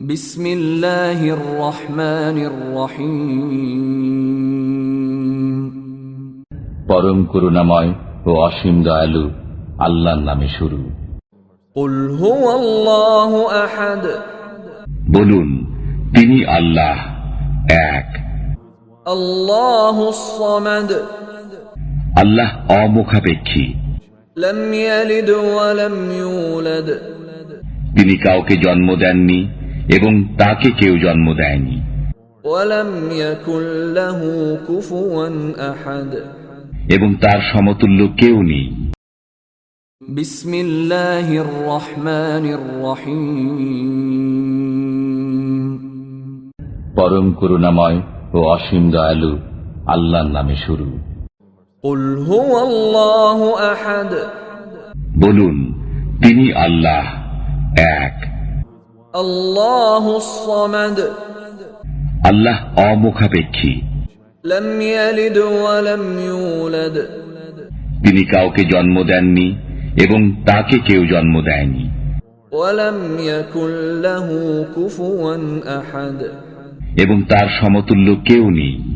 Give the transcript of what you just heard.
বিসমিল্লাহির রহমানির রহিম। পরম করুণাময় ও অসীম দয়ালু আল্লাহর নামে শুরু। কুল হুয়াল্লাহু আহাদ। বলুন, তিনি আল্লাহ এক। আল্লাহুস সামাদ। আল্লাহ অমুখাপেক্ষী। লাম ইয়ালিদ ওয়া লাম ইউলাদ। তিনি কাউকে জন্ম দেননি এবং তাকে কেউ জন্ম দেয়নি। ওয়া লাম ইয়াকুল লাহু কুফুয়ান আহাদ। এবং তার সমতুল্য কেউ নেই। বিসমিল্লাহির রহমানির রহিম। পরম করুণাময় ও অসীম দয়ালু আল্লাহর নামে শুরু। কুল হুয়াল্লাহু আহাদ। বলুন, তিনি আল্লাহ এক। আল্লাহুস সামাদ। আল্লাহ অমুখাপেক্ষী। লাম ইয়ালিদ ওয়া লাম ইউলাদ। তিনি কাউকে জন্ম দেননি এবং তাকে কেউ জন্ম দেয়নি। ওয়া লাম ইয়াকুল লাহু কুফুয়ান আহাদ। এবং তার সমতুল্য কেউ নেই।